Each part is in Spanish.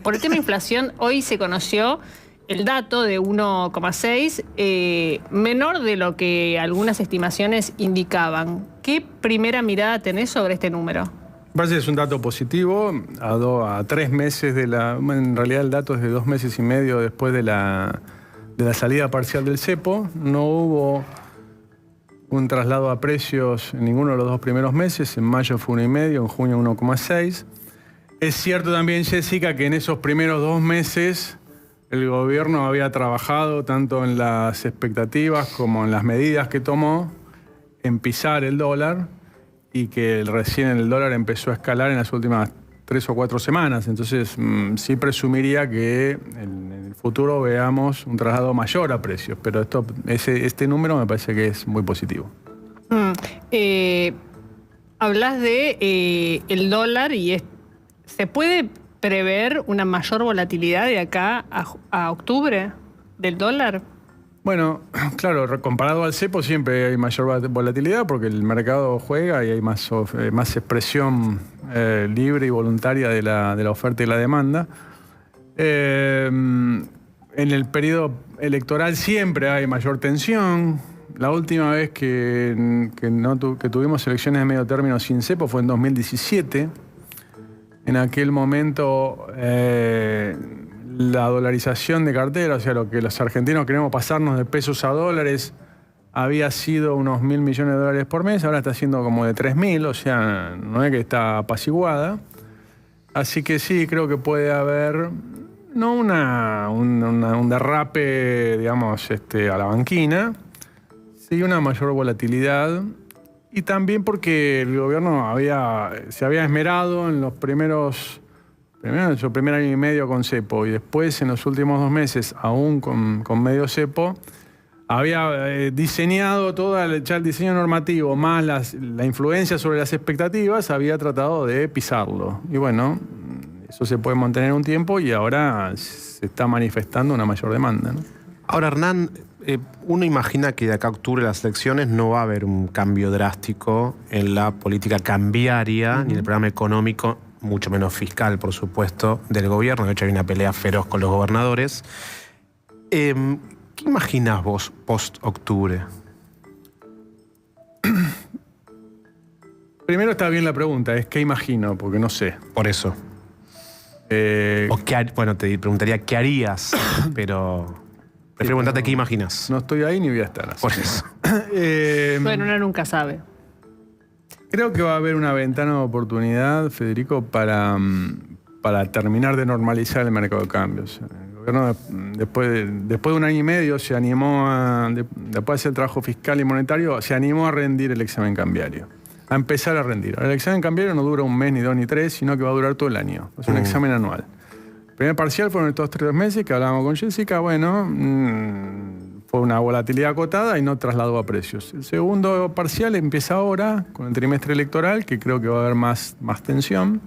por el tema de inflación, hoy se conoció el dato de 1,6, menor de lo que algunas estimaciones indicaban. ¿Qué primera mirada tenés sobre este número? Me parece que es un dato positivo, a 3 meses de la... En realidad el dato es de 2 meses y medio después de la salida parcial del cepo. No hubo un traslado a precios en ninguno de los 2 primeros meses. En mayo fue 1,5, en junio 1,6. Es cierto también, Jessica, que en esos primeros 2 meses el gobierno había trabajado tanto en las expectativas como en las medidas que tomó en pisar el dólar, y que recién el dólar empezó a escalar en las últimas 3 o 4 semanas. Entonces, sí presumiría que en el futuro veamos un traslado mayor a precios, pero este número me parece que es muy positivo. Hablas de el dólar y ¿se puede prever una mayor volatilidad de acá a octubre del dólar? Bueno, claro, comparado al cepo siempre hay mayor volatilidad porque el mercado juega y hay más expresión libre y voluntaria de la oferta y la demanda. En el periodo electoral siempre hay mayor tensión. La última vez que tuvimos elecciones de medio término sin cepo fue en 2017. En aquel momento la dolarización de cartera, o sea, lo que los argentinos queremos pasarnos de pesos a dólares, había sido unos 1.000 millones de dólares por mes, ahora está siendo como de 3.000, o sea, no es que está apaciguada. Así que sí, creo que puede haber, no un derrape, digamos, a la banquina, sí una mayor volatilidad. Y también porque el gobierno se había esmerado en en su primer año y medio con cepo, y después en los últimos 2 meses, aún con medio cepo, había diseñado ya el diseño normativo, más la influencia sobre las expectativas, había tratado de pisarlo. Y bueno, eso se puede mantener un tiempo y ahora se está manifestando una mayor demanda, ¿no? Ahora, Hernán, uno imagina que de acá a octubre de las elecciones no va a haber un cambio drástico en la política cambiaria ni en el programa económico, mucho menos fiscal, por supuesto, del gobierno. De hecho, hay una pelea feroz con los gobernadores. ¿Qué imaginás vos post-octubre? Primero está bien la pregunta, es ¿qué imagino? Porque no sé. Por eso. Bueno, te preguntaría qué harías, pero prefiero preguntarte qué imaginas. No estoy ahí ni voy a estar. Así. Por eso. Bueno, uno nunca sabe. Creo que va a haber una ventana de oportunidad, Federico, para terminar de normalizar el mercado de cambios. El gobierno, después de 1 año y medio, se animó después de hacer el trabajo fiscal y monetario, se animó a rendir el examen cambiario. A empezar a rendir. Ahora, el examen cambiario no dura 1 mes, ni 2, ni 3, sino que va a durar todo el año. Es un examen anual. El primer parcial fueron estos 3 meses que hablábamos con Jessica. Bueno, fue una volatilidad acotada y no trasladó a precios. El segundo parcial empieza ahora, con el trimestre electoral, que creo que va a haber más tensión.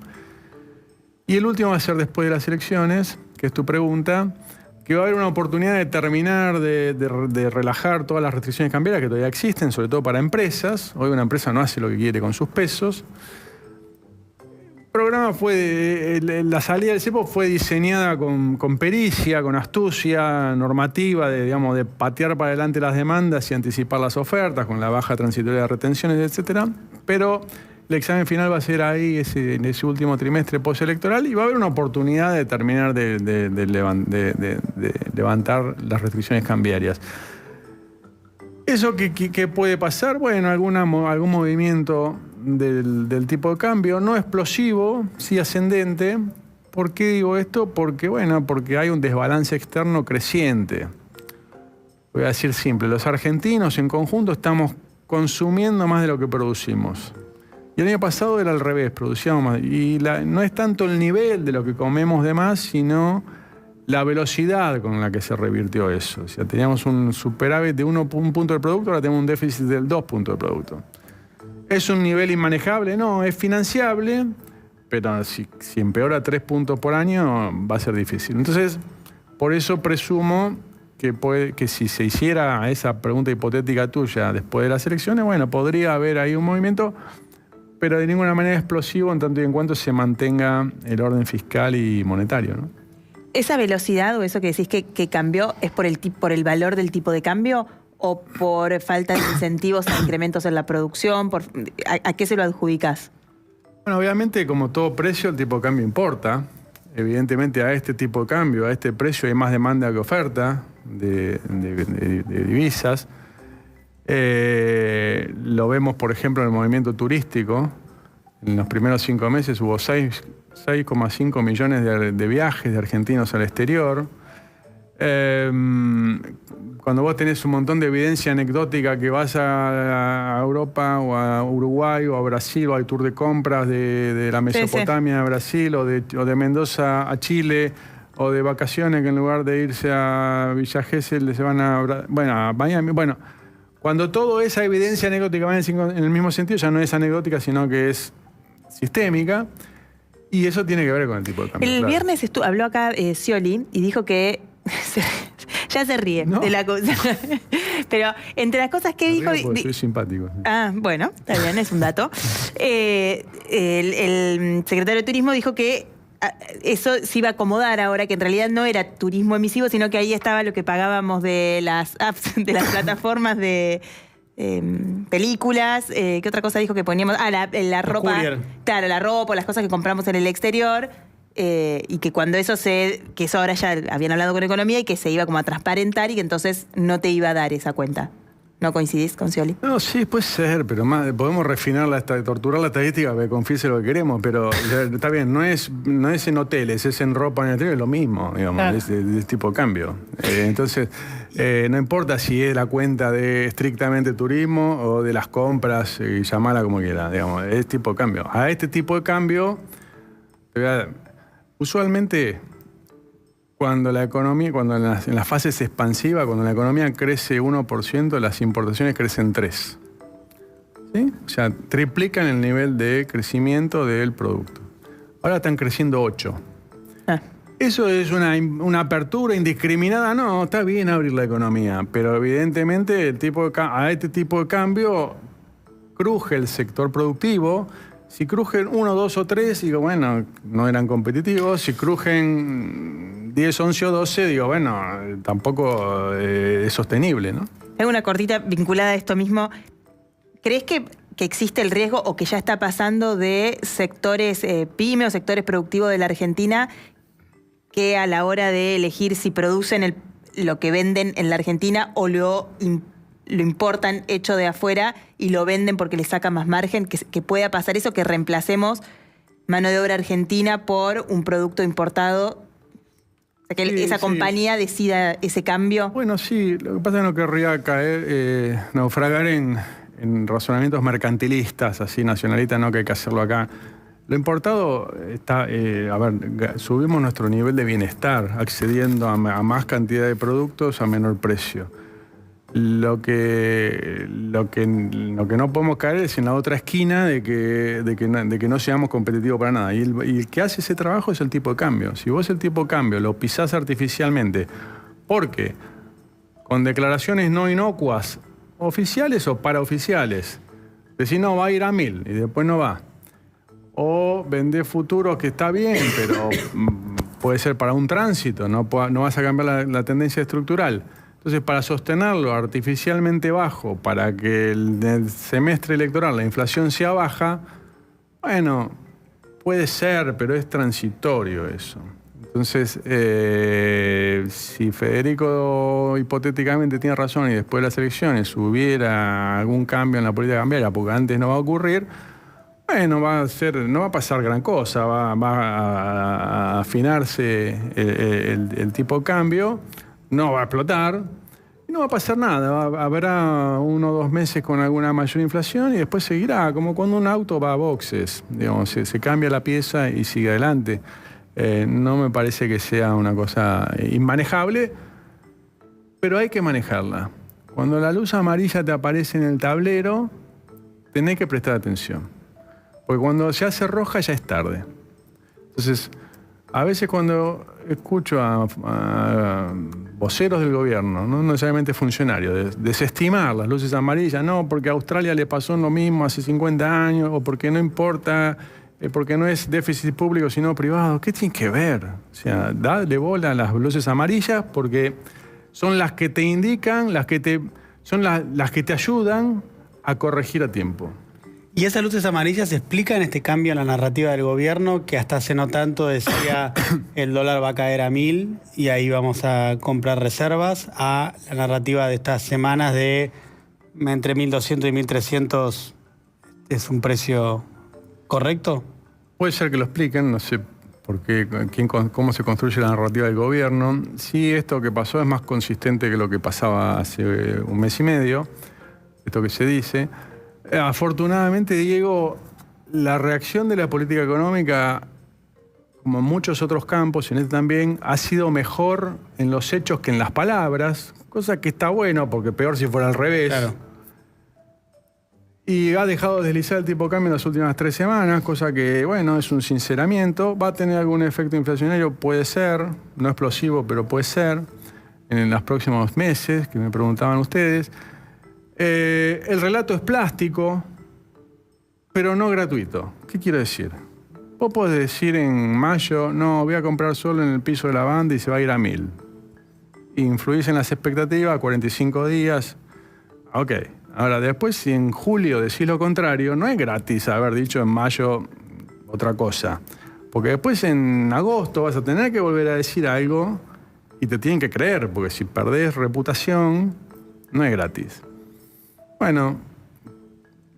Y el último va a ser después de las elecciones, que es tu pregunta, que va a haber una oportunidad de terminar de relajar todas las restricciones cambiarias que todavía existen, sobre todo para empresas. Hoy una empresa no hace lo que quiere con sus pesos. El programa la salida del cepo fue diseñada con pericia, con astucia normativa, de patear para adelante las demandas y anticipar las ofertas, con la baja transitoria de retenciones, etc. Pero el examen final va a ser ahí, en ese último trimestre postelectoral, y va a haber una oportunidad de terminar de levantar las restricciones cambiarias. ¿Eso qué puede pasar? Bueno, algún movimiento del tipo de cambio, no explosivo, sí ascendente. ¿Por qué digo esto? Porque hay un desbalance externo creciente. Voy a decir simple, los argentinos en conjunto estamos consumiendo más de lo que producimos. Y el año pasado era al revés, producíamos más. Y no es tanto el nivel de lo que comemos de más, sino la velocidad con la que se revirtió eso. O sea, teníamos un superávit de un punto del producto, ahora tenemos un déficit del 2 puntos del producto. ¿Es un nivel inmanejable? No, es financiable, pero si empeora 3 puntos por año va a ser difícil. Entonces, por eso presumo que si se hiciera esa pregunta hipotética tuya después de las elecciones, bueno, podría haber ahí un movimiento pero de ninguna manera explosivo en tanto y en cuanto se mantenga el orden fiscal y monetario, ¿no? ¿Esa velocidad o eso que decís que cambió es por el valor del tipo de cambio o por falta de incentivos a incrementos en la producción? ¿A qué se lo adjudicás? Bueno, obviamente, como todo precio, el tipo de cambio importa. Evidentemente, a este tipo de cambio, a este precio, hay más demanda que oferta de divisas. Lo vemos, por ejemplo, en el movimiento turístico. En los primeros 5 meses hubo 6,5 millones de viajes de argentinos al exterior. Cuando vos tenés un montón de evidencia anecdótica que vas a Europa o a Uruguay o a Brasil o al tour de compras de la Mesopotamia a Brasil o de Mendoza a Chile o de vacaciones que en lugar de irse a Villa Gesell se van a Miami. Bueno, cuando toda esa evidencia anecdótica va en el mismo sentido, ya no es anecdótica, sino que es sistémica. Y eso tiene que ver con el tipo de cambio. El viernes habló acá Scioli y dijo que... ya se ríe de la cosa. Pero entre las cosas que dijo... Soy simpático. Ah, bueno, está bien, es un dato. El secretario de Turismo dijo que eso se iba a acomodar ahora, que en realidad no era turismo emisivo, sino que ahí estaba lo que pagábamos de las apps, de las plataformas de... películas, ¿qué otra cosa dijo que poníamos? La ropa. Courier. Claro, la ropa, las cosas que compramos en el exterior. Y que cuando que eso ahora ya habían hablado con Economía y que se iba como a transparentar y que entonces no te iba a dar esa cuenta. ¿No coincidís con Scioli? No, sí, puede ser, pero podemos refinar torturar la estadística para que confiese lo que queremos, pero está bien, no es en hoteles, es en ropa en el exterior, es lo mismo, digamos, claro. es de tipo de cambio. Entonces, no importa si es la cuenta de estrictamente turismo o de las compras, llamala como quiera, digamos, es tipo de cambio. A este tipo de cambio, usualmente... Cuando la economía, en las fases expansivas, cuando la economía crece 1%, las importaciones crecen 3%. ¿Sí? O sea, triplican el nivel de crecimiento del producto. Ahora están creciendo 8%. ¿Eso es una apertura indiscriminada? No, está bien abrir la economía, pero evidentemente a este tipo de cambio cruje el sector productivo. Si crujen 1, 2 o 3, digo, bueno, no eran competitivos. Si crujen 10, 11 o 12, digo, bueno, tampoco es sostenible, ¿no? Hay una cortita vinculada a esto mismo. ¿Crees que existe el riesgo o que ya está pasando de sectores pyme o sectores productivos de la Argentina que a la hora de elegir si producen lo que venden en la Argentina o lo importan hecho de afuera y lo venden porque les saca más margen, que pueda pasar eso, que reemplacemos mano de obra argentina por un producto importado? O sea, que esa compañía decida ese cambio. Bueno, sí, lo que pasa es que no querría naufragar en razonamientos mercantilistas, así nacionalistas, no, que hay que hacerlo acá. Lo importado está, subimos nuestro nivel de bienestar accediendo a más cantidad de productos a menor precio. Lo que no podemos caer es en la otra esquina de que no seamos competitivos para nada. Y el que hace ese trabajo es el tipo de cambio. Si vos el tipo de cambio lo pisás artificialmente, porque con declaraciones no inocuas, oficiales o paraoficiales, decís no, va a ir a 1000 y después no va. O vendés futuros que está bien, pero puede ser para un tránsito, no vas a cambiar la tendencia estructural. Entonces, para sostenerlo artificialmente bajo, para que el semestre electoral la inflación sea baja, bueno, puede ser, pero es transitorio eso. Entonces, si Federico hipotéticamente tiene razón y después de las elecciones hubiera algún cambio en la política cambiaria, porque antes no va a ocurrir, bueno, no va a pasar gran cosa, va a afinarse el tipo de cambio, no va a explotar y no va a pasar nada. Habrá 1 o 2 meses con alguna mayor inflación y después seguirá, como cuando un auto va a boxes, digamos, se cambia la pieza y sigue adelante. No me parece que sea una cosa inmanejable, pero hay que manejarla. Cuando la luz amarilla te aparece en el tablero, tenés que prestar atención, porque cuando se hace roja ya es tarde. Entonces, a veces cuando escucho a voceros del gobierno, no necesariamente funcionarios, desestimar las luces amarillas, no, porque a Australia le pasó lo mismo hace 50 años, o porque no importa, porque no es déficit público sino privado. ¿Qué tiene que ver? O sea, dale bola a las luces amarillas porque son las que te indican, las que te ayudan a corregir a tiempo. Y esas luces amarillas explican este cambio en la narrativa del gobierno que hasta hace no tanto decía el dólar va a caer a 1.000 y ahí vamos a comprar reservas, a la narrativa de estas semanas de entre 1.200 y 1.300 es un precio correcto. Puede ser que lo expliquen, no sé por qué, cómo se construye la narrativa del gobierno. Sí, esto que pasó es más consistente que lo que pasaba hace un mes y medio, esto que se dice. Afortunadamente, Diego, la reacción de la política económica, como en muchos otros campos, en este también, ha sido mejor en los hechos que en las palabras, cosa que está bueno, porque peor si fuera al revés. Claro. Y ha dejado de deslizar el tipo de cambio en las últimas 3 semanas, cosa que, bueno, es un sinceramiento. ¿Va a tener algún efecto inflacionario? Puede ser, no explosivo, pero puede ser, en los próximos meses, que me preguntaban ustedes. El relato es plástico, pero no gratuito. ¿Qué quiero decir? Vos podés decir en mayo, no, voy a comprar solo en el piso de la banda y se va a ir a 1.000. Influís en las expectativas, 45 días. Ok. Ahora, después, si en julio decís lo contrario, no es gratis haber dicho en mayo otra cosa. Porque después en agosto vas a tener que volver a decir algo y te tienen que creer, porque si perdés reputación, no es gratis. Bueno,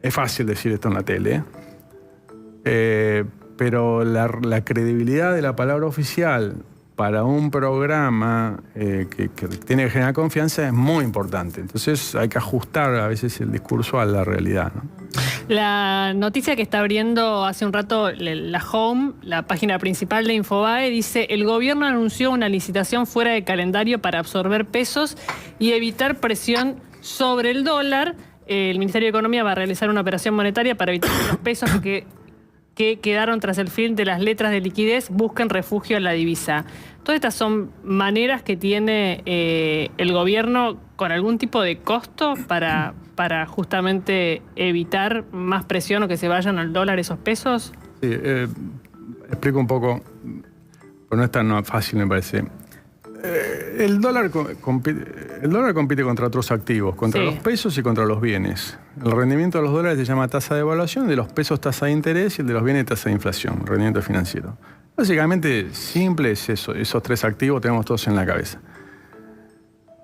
es fácil decir esto en la tele, pero la credibilidad de la palabra oficial para un programa que tiene que generar confianza es muy importante. Entonces hay que ajustar a veces el discurso a la realidad, ¿no? La noticia que está abriendo hace un rato la Home, la página principal de Infobae, dice: el gobierno anunció una licitación fuera de calendario para absorber pesos y evitar presión sobre el dólar. El Ministerio de Economía va a realizar una operación monetaria para evitar que los pesos que quedaron tras el fin de las letras de liquidez busquen refugio en la divisa. Todas estas son maneras que tiene el gobierno con algún tipo de costo para justamente evitar más presión o que se vayan al dólar esos pesos. Sí, explico un poco, pero no es tan fácil, me parece. El dólar compite contra otros activos, contra los pesos y contra los bienes. El rendimiento de los dólares se llama tasa de evaluación, de los pesos tasa de interés y el de los bienes tasa de inflación, rendimiento financiero. Básicamente simple es eso, esos 3 activos tenemos todos en la cabeza.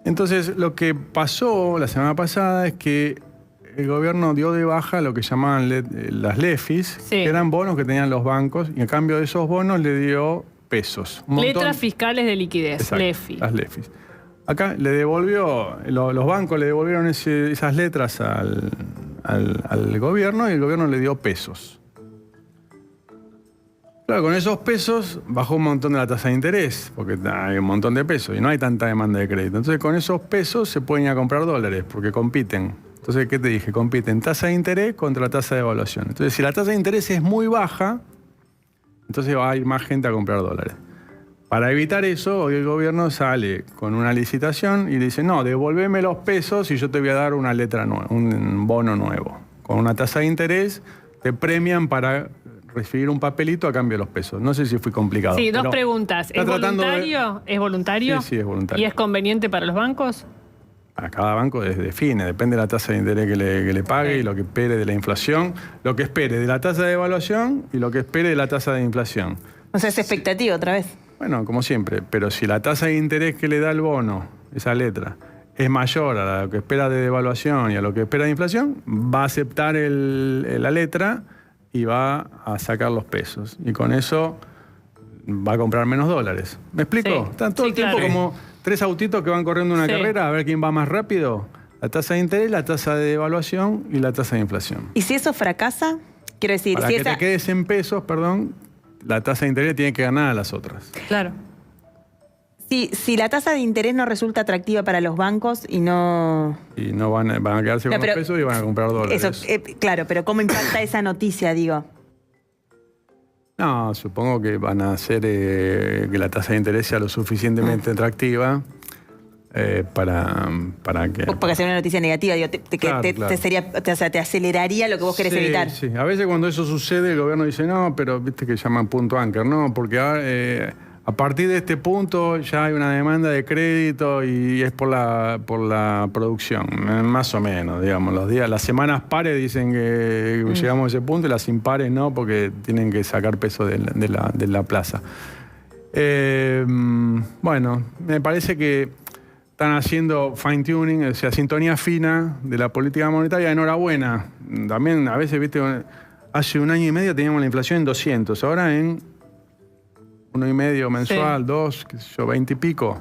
Entonces lo que pasó la semana pasada es que el gobierno dio de baja lo que llamaban las LEFIs, que eran bonos que tenían los bancos, y a cambio de esos bonos le dio pesos. Letras fiscales de liquidez, exacto, LEFI. Las LEFIs. Acá le devolvió, los bancos le devolvieron esas letras al gobierno y el gobierno le dio pesos. Claro, con esos pesos bajó un montón de la tasa de interés, porque hay un montón de pesos y no hay tanta demanda de crédito. Entonces con esos pesos se pueden ir a comprar dólares, porque compiten. Entonces, ¿qué te dije? Compiten tasa de interés contra tasa de evaluación. Entonces, si la tasa de interés es muy baja, entonces va a ir más gente a comprar dólares. Para evitar eso, hoy el gobierno sale con una licitación y dice, no, devolveme los pesos y yo te voy a dar una letra nueva, un bono nuevo. Con una tasa de interés te premian para recibir un papelito a cambio de los pesos. No sé si fui complicado. Sí, 2 preguntas. ¿Es voluntario? ¿Es voluntario? Sí, es voluntario. ¿Y es conveniente para los bancos? A cada banco define, depende de la tasa de interés que le pague y lo que espere de la inflación, lo que espere de la tasa de evaluación y lo que espere de la tasa de inflación. O sea, es expectativa otra vez. Bueno, como siempre, pero si la tasa de interés que le da el bono, esa letra, es mayor a lo que espera de devaluación y a lo que espera de inflación, va a aceptar la letra y va a sacar los pesos. Y con eso va a comprar menos dólares. ¿Me explico? Sí. Están todo el tiempo como 3 autitos que van corriendo una carrera a ver quién va más rápido. La tasa de interés, la tasa de devaluación y la tasa de inflación. ¿Y si eso fracasa? Quiero decir, para que te quedes en pesos, la tasa de interés tiene que ganar a las otras. Claro. Si la tasa de interés no resulta atractiva para los bancos y no... Y no van a quedarse con los pesos y van a comprar dólares. Eso, claro, pero ¿cómo impacta esa noticia, digo? No, supongo que van a hacer que la tasa de interés sea lo suficientemente atractiva para que... Porque hacer una noticia negativa, digo, Claro. te aceleraría lo que vos querés evitar. Sí, a veces cuando eso sucede el gobierno dice, no, pero viste que llaman punto anchor, no, porque a partir de este punto ya hay una demanda de crédito y es por la producción, más o menos, digamos. Las semanas pares dicen que llegamos a ese punto y las impares no, porque tienen que sacar peso de la plaza. Bueno, me parece que están haciendo fine tuning, o sea, sintonía fina de la política monetaria. Enhorabuena. También a veces, viste, hace un año y medio teníamos la inflación en 200, ahora en 1,5 mensual, Sí. 2, qué sé yo, 20 y pico.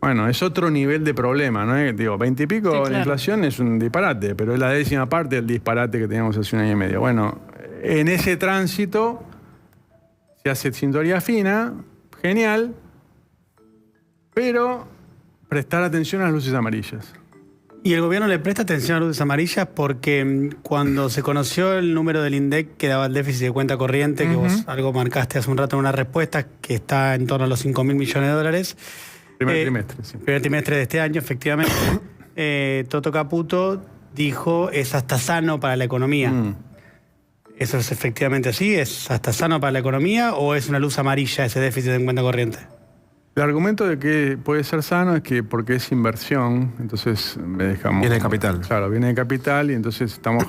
Bueno, es otro nivel de problema, ¿no? Digo, 20 y pico Sí, la claro. inflación es un disparate, pero es la 10ª parte del disparate que teníamos hace un año y medio. Bueno, en ese tránsito se hace sintonía fina, genial, pero prestar atención a las luces amarillas. Y el gobierno le presta atención a luces amarillas porque cuando se conoció el número del INDEC que daba el déficit de cuenta corriente, que vos algo marcaste hace un rato en una respuesta, que está en torno a los 5.000 millones de dólares. Primer trimestre, sí. Primer trimestre de este año, efectivamente. Toto Caputo dijo, es hasta sano para la economía. ¿Eso es efectivamente así? ¿Es hasta sano para la economía o es una luz amarilla ese déficit en cuenta corriente? El argumento de que puede ser sano es que porque es inversión, entonces dejamos... Viene de capital. Claro, viene de capital y entonces estamos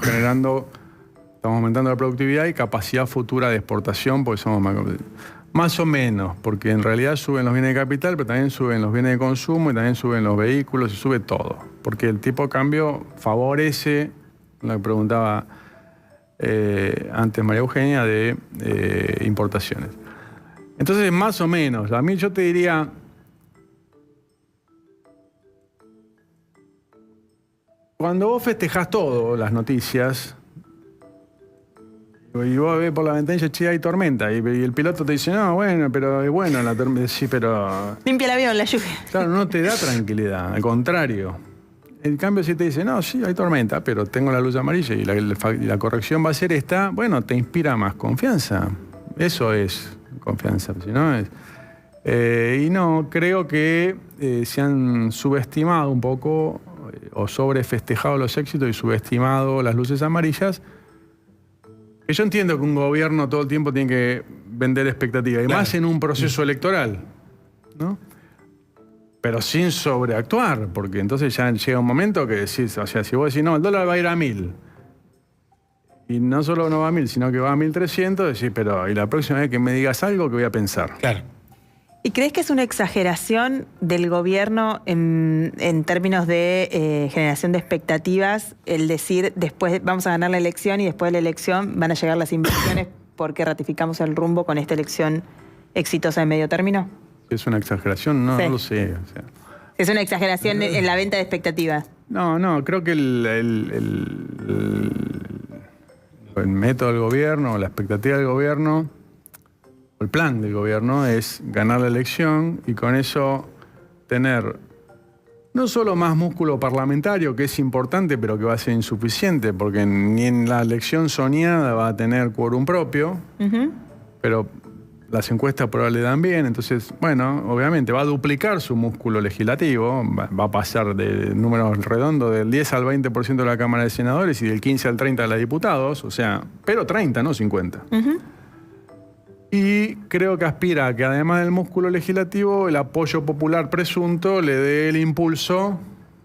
aumentando la productividad y capacidad futura de exportación porque somos más o menos, porque en realidad suben los bienes de capital, pero también suben los bienes de consumo y también suben los vehículos y sube todo. Porque el tipo de cambio favorece, lo que preguntaba antes María Eugenia, de importaciones. Entonces, más o menos, a mí yo te diría, cuando vos festejás todo, las noticias, y vos ves por la ventanilla, che, hay tormenta, y el piloto te dice, no, bueno, pero es bueno la tormenta, sí, pero... Limpia el avión, la lluvia. Claro, no te da tranquilidad, al contrario. En cambio, si te dice, no, sí, hay tormenta, pero tengo la luz amarilla y la corrección va a ser esta, bueno, te inspira más confianza. Eso es confianza, si no es... y no, creo que se han subestimado un poco o sobrefestejado los éxitos y subestimado las luces amarillas. Que yo entiendo que un gobierno todo el tiempo tiene que vender expectativas, y Claro. más en un proceso electoral, ¿no? Pero sin sobreactuar, porque entonces ya llega un momento que decís, o sea, si vos decís, no, el dólar va a ir a 1.000, y no solo no va a 1.000, sino que va a 1.300, decís, pero y la próxima vez que me digas algo que voy a pensar. Claro. ¿Y crees que es una exageración del gobierno en términos de generación de expectativas el decir después vamos a ganar la elección y después de la elección van a llegar las inversiones porque ratificamos el rumbo con esta elección exitosa de medio término? ¿Es una exageración? No, Sí. no lo sé. O sea. Es una exageración en la venta de expectativas. No, creo que el método del gobierno, la expectativa del gobierno, el plan del gobierno es ganar la elección y con eso tener no solo más músculo parlamentario, que es importante, pero que va a ser insuficiente, porque ni en la elección soñada va a tener quórum propio, pero las encuestas probablemente le dan bien, entonces, bueno, obviamente va a duplicar su músculo legislativo, va a pasar de números redondos del 10 al 20% de la Cámara de Senadores y del 15 al 30 de la de diputados, o sea, pero 30, no 50. Y creo que aspira a que además del músculo legislativo, el apoyo popular presunto le dé el impulso.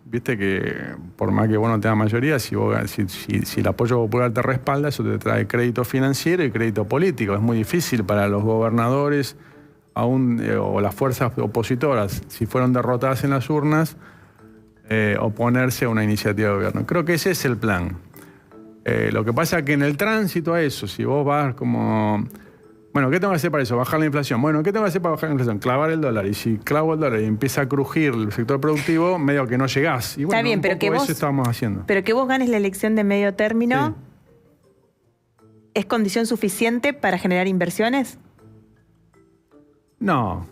Viste que por más que vos no tengas mayoría, si el apoyo popular te respalda, eso te trae crédito financiero y crédito político. Es muy difícil para los gobernadores o las fuerzas opositoras, si fueron derrotadas en las urnas, oponerse a una iniciativa de gobierno. Creo que ese es el plan. Lo que pasa es que en el tránsito a eso, si vos vas como... Bueno, ¿qué tengo que hacer para eso? Bajar la inflación. Bueno, ¿qué tengo que hacer para bajar la inflación? Clavar el dólar. Y si clavo el dólar y empieza a crujir el sector productivo, medio que no llegás. Y bueno, Está bien, un pero poco que vos... eso estamos haciendo. Pero que vos ganes la elección de medio término, Sí. ¿es condición suficiente para generar inversiones? No.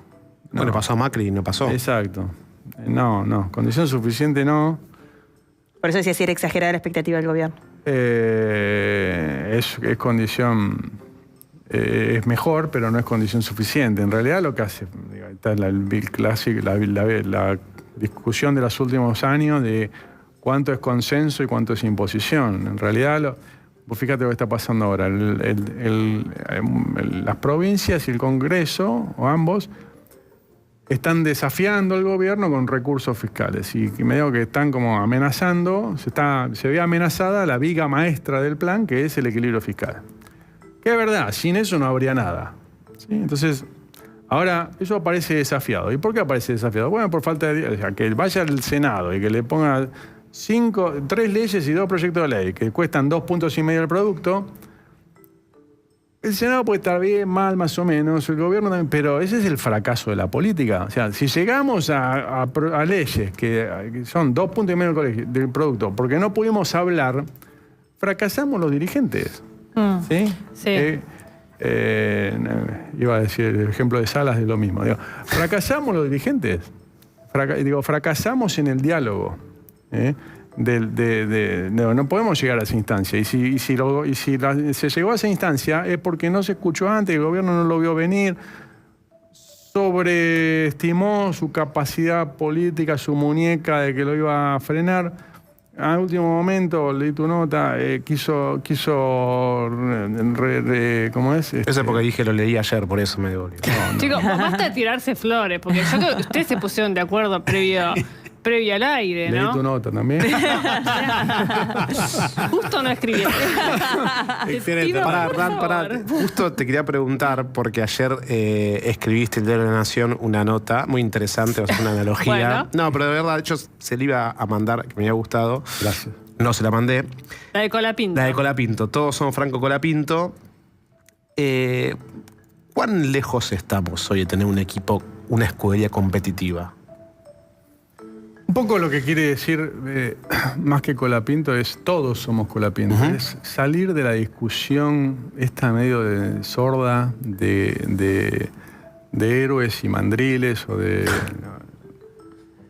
No le pasó a Macri, no pasó. Exacto. No. Condición suficiente no. Por eso decía si era exagerada la expectativa del gobierno. Es condición... es mejor, pero no es condición suficiente. En realidad lo que hace, está el Bill Classic, la discusión de los últimos años de cuánto es consenso y cuánto es imposición. En realidad, vos fíjate lo que está pasando ahora. Las provincias y el Congreso, o ambos, están desafiando al gobierno con recursos fiscales y medio que están como amenazando, se ve amenazada la viga maestra del plan, que es el equilibrio fiscal. Que es verdad, sin eso no habría nada. ¿Sí? Entonces, ahora eso aparece desafiado. ¿Y por qué aparece desafiado? Bueno, por falta de... O sea, que vaya al Senado y que le ponga 3 leyes y 2 proyectos de ley que cuestan 2,5 puntos del producto. El Senado puede estar bien, mal, más o menos, el gobierno también, pero ese es el fracaso de la política. O sea, si llegamos a leyes que son 2,5 puntos del producto, porque no pudimos hablar, fracasamos los dirigentes. ¿Sí? Sí. Iba a decir el ejemplo de Salas de lo mismo. Digo, fracasamos los dirigentes. Fracasamos en el diálogo. No podemos llegar a esa instancia. Y si se llegó a esa instancia es porque no se escuchó antes, el gobierno no lo vio venir, sobreestimó su capacidad política, su muñeca de que lo iba a frenar. Al último momento, leí tu nota, quiso ¿cómo es? Eso es porque dije, lo leí ayer, por eso me devolvió. Chicos, basta de tirarse flores, porque yo creo que ustedes se pusieron de acuerdo previo al aire, ¿no? Leí tu nota también. Justo no escribieron. Excelente. Pará. Justo te quería preguntar, porque ayer escribiste el Diario de la Nación una nota muy interesante, o sea, una analogía. Bueno. No, pero de verdad, de hecho, se le iba a mandar, que me había gustado. Gracias. No se la mandé. La de Colapinto. La de Colapinto. Todos somos Franco Colapinto. ¿Cuán lejos estamos hoy de tener un equipo, una escudería competitiva? Un poco lo que quiere decir, más que Colapinto, es todos somos Colapinto. Es salir de la discusión esta medio sorda de héroes y mandriles o de...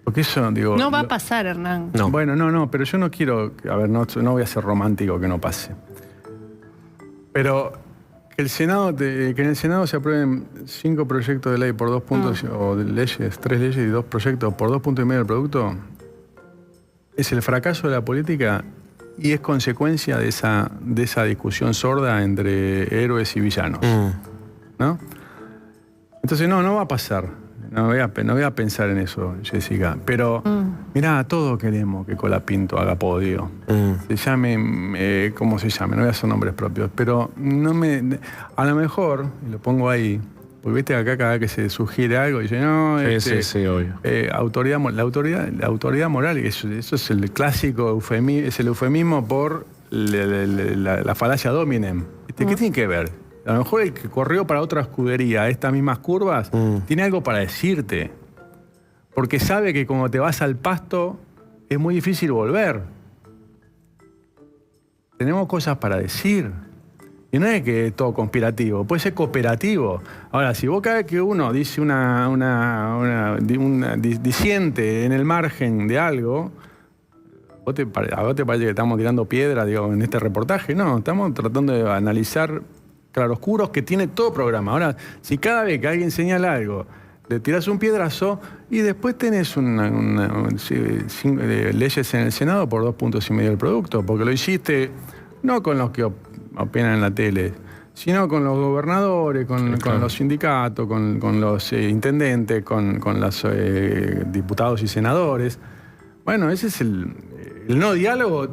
Porque eso, digo... No va a pasar, Hernán. No. Bueno, no, pero yo no quiero... A ver, no voy a ser romántico que no pase. Pero que en el Senado se aprueben 5 proyectos de ley por 2 puntos, o de leyes, 3 leyes y 2 proyectos por 2,5 puntos del producto, es el fracaso de la política y es consecuencia de esa discusión sorda entre héroes y villanos. ¿No? Entonces, no va a pasar. No voy a pensar en eso, Jessica. Pero, mirá, todos queremos que Colapinto haga podio. Se llame, ¿cómo se llame? No voy a hacer nombres propios. Pero a lo mejor, y lo pongo ahí, porque viste acá cada vez que se sugiere algo, dice, no, Sí, obvio. la autoridad moral, eso es el clásico eufemismo, es el eufemismo por la falacia dominem. ¿Qué tiene que ver? A lo mejor el que corrió para otra escudería estas mismas curvas tiene algo para decirte. Porque sabe que como te vas al pasto es muy difícil volver. Tenemos cosas para decir. Y no es que es todo conspirativo, puede ser cooperativo. Ahora, si vos cada vez que uno dice disiente en el margen de algo, ¿a vos te parece que estamos tirando piedra, en este reportaje? No, estamos tratando de analizar claroscuros que tiene todo programa. Ahora, si cada vez que alguien señala algo, le tiras un piedrazo y después tenés leyes en el Senado por 2,5 puntos del producto, porque lo hiciste no con los que opinan en la tele, sino con los gobernadores, con los sindicatos, con los intendentes, con los diputados y senadores. Bueno, ese es el no diálogo.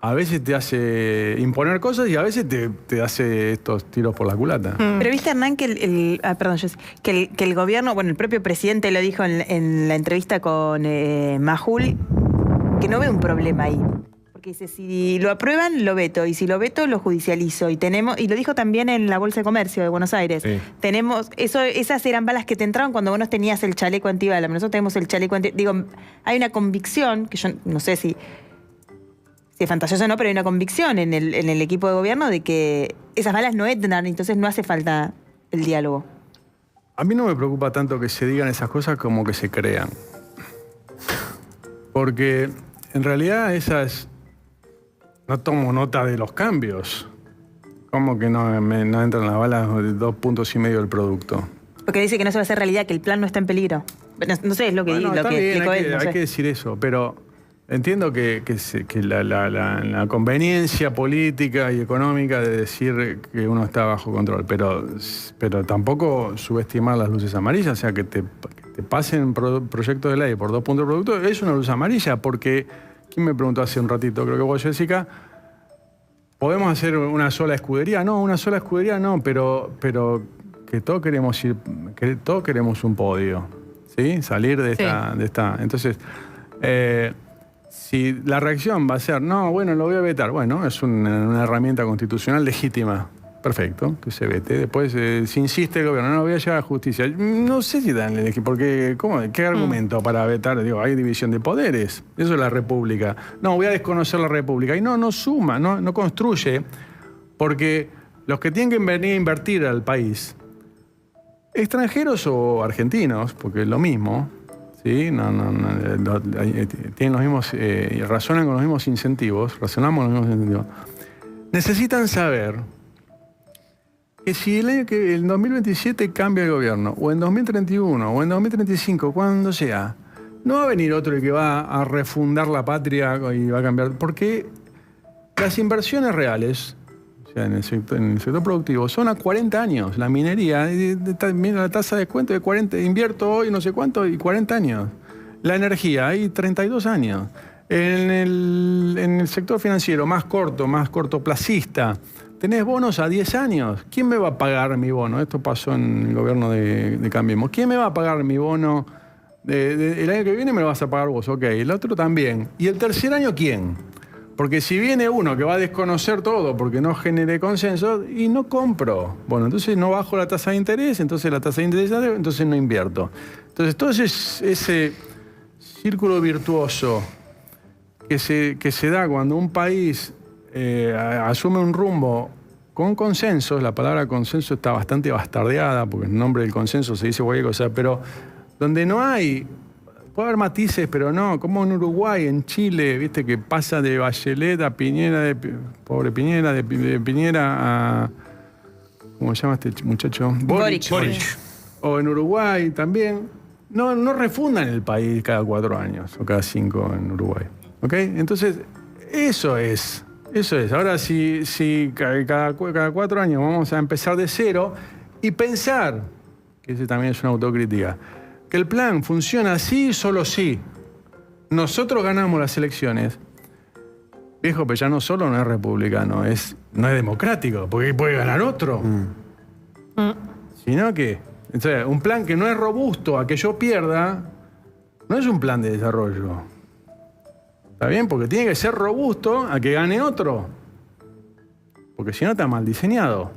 A veces te hace imponer cosas y a veces te hace estos tiros por la culata. Pero viste, Hernán, que el gobierno, bueno, el propio presidente lo dijo en la entrevista con Majul, que no ve un problema ahí. Porque dice, si lo aprueban, lo veto. Y si lo veto, lo judicializo. Y lo dijo también en la Bolsa de Comercio de Buenos Aires. Sí. Esas eran balas que te entraban cuando vos no tenías el chaleco antibala. Nosotros tenemos el chaleco antibala. Digo, hay una convicción, que yo no sé si es fantasioso o no, pero hay una convicción en el equipo de gobierno de que esas balas no entran, entonces no hace falta el diálogo. A mí no me preocupa tanto que se digan esas cosas como que se crean. Porque en realidad no tomo nota de los cambios. ¿Cómo que no entran las balas de 2,5 puntos del producto? Porque dice que no se va a hacer realidad, que el plan no está en peligro. No sé, es lo que Está bien, explicó él. No hay sé. que decir eso, pero entiendo que la conveniencia política y económica de decir que uno está bajo control, pero tampoco subestimar las luces amarillas, o sea, que te pasen proyectos de ley por 2 puntos de producto, es una luz amarilla, porque, ¿quién me preguntó hace un ratito? Creo que vos, Jessica, ¿podemos hacer una sola escudería? No, una sola escudería no, pero que todos queremos un podio, ¿sí? Salir de esta. Entonces, si la reacción va a ser, no, bueno, lo voy a vetar, bueno, es una herramienta constitucional legítima. Perfecto, que se vete. Después, si insiste el gobierno, no voy a llegar a justicia. No sé si dan, porque ¿qué argumento para vetar? Digo, hay división de poderes. Eso es la república. No, voy a desconocer la república. Y no suma, no construye, porque los que tienen que venir a invertir al país, extranjeros o argentinos, porque es lo mismo, ¿sí? Tienen los mismos, razonan con los mismos incentivos, razonamos con los mismos incentivos. Necesitan saber que si el 2027 cambia el gobierno, o en 2031, o en 2035, cuando sea, no va a venir otro que va a refundar la patria y va a cambiar, porque las inversiones reales, o sea, en el sector productivo, son a 40 años. La minería, mira la tasa de descuento de 40, invierto hoy no sé cuánto, y 40 años. La energía, hay 32 años. En el sector financiero, más cortoplacista, tenés bonos a 10 años. ¿Quién me va a pagar mi bono? Esto pasó en el gobierno de Cambiemos. ¿Quién me va a pagar mi bono? El año que viene me lo vas a pagar vos, ok. El otro también. ¿Y el tercer año quién? Porque si viene uno que va a desconocer todo porque no genere consenso, y no compro. Bueno, entonces no bajo la tasa de interés, entonces la tasa de interés, entonces no invierto. Entonces todo ese círculo virtuoso que se da cuando un país asume un rumbo con consensos. La palabra consenso está bastante bastardeada, porque en nombre del consenso se dice cualquier cosa, pero donde no hay, puede haber matices, pero no, como en Uruguay, en Chile, viste, que pasa de Bachelet a Piñera, pobre Piñera, de Piñera a, ¿cómo se llama este muchacho? Boric. O en Uruguay también. No refundan el país cada 4 años, o cada 5 en Uruguay. ¿Ok? Entonces, eso es. Ahora, si cada 4 años vamos a empezar de cero y pensar, que ese también es una autocrítica, que el plan funciona así, solo sí. Nosotros ganamos las elecciones. Viejo, pero ya no solo no es republicano, no es democrático, porque puede ganar otro. Sino que, entonces, un plan que no es robusto a que yo pierda, no es un plan de desarrollo. ¿Está bien? Porque tiene que ser robusto a que gane otro. Porque si no está mal diseñado.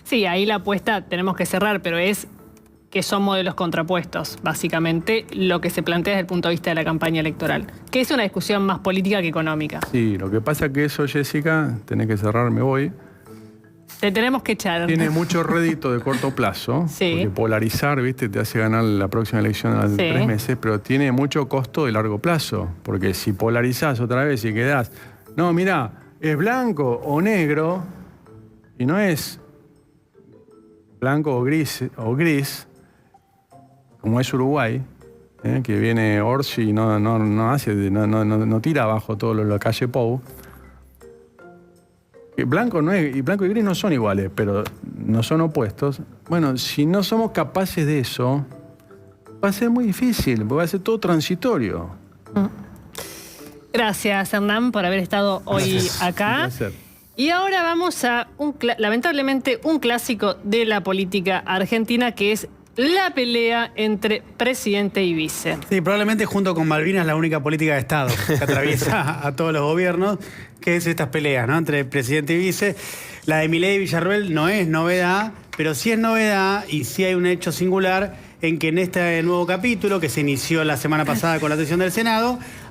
Sí, ahí la apuesta tenemos que cerrar, pero es que son modelos contrapuestos, básicamente, lo que se plantea desde el punto de vista de la campaña electoral, que es una discusión más política que económica. Sí, lo que pasa es que eso, Jessica, tenés que cerrar, me voy. Te tenemos que echar. Tiene mucho rédito de corto plazo, Sí. porque polarizar, viste, te hace ganar la próxima elección a 3 meses, pero tiene mucho costo de largo plazo, porque si polarizás otra vez y quedás, no, mirá, es blanco o negro, y no es blanco o gris, como es Uruguay, que viene Orsi y no tira abajo todo lo calle Pou. Blanco y gris no son iguales, pero no son opuestos. Bueno, si no somos capaces de eso, va a ser muy difícil, porque va a ser todo transitorio. Gracias, Hernán, por haber estado hoy acá. Un placer. Y ahora vamos a, lamentablemente, un clásico de la política argentina, que es la pelea entre presidente y vice. Sí, probablemente junto con Malvinas la única política de Estado que atraviesa a todos los gobiernos, que es estas peleas, ¿no?, entre presidente y vice. La de Milei y Villarruel no es novedad, pero sí es novedad y sí hay un hecho singular en que en este nuevo capítulo, que se inició la semana pasada con la atención del Senado,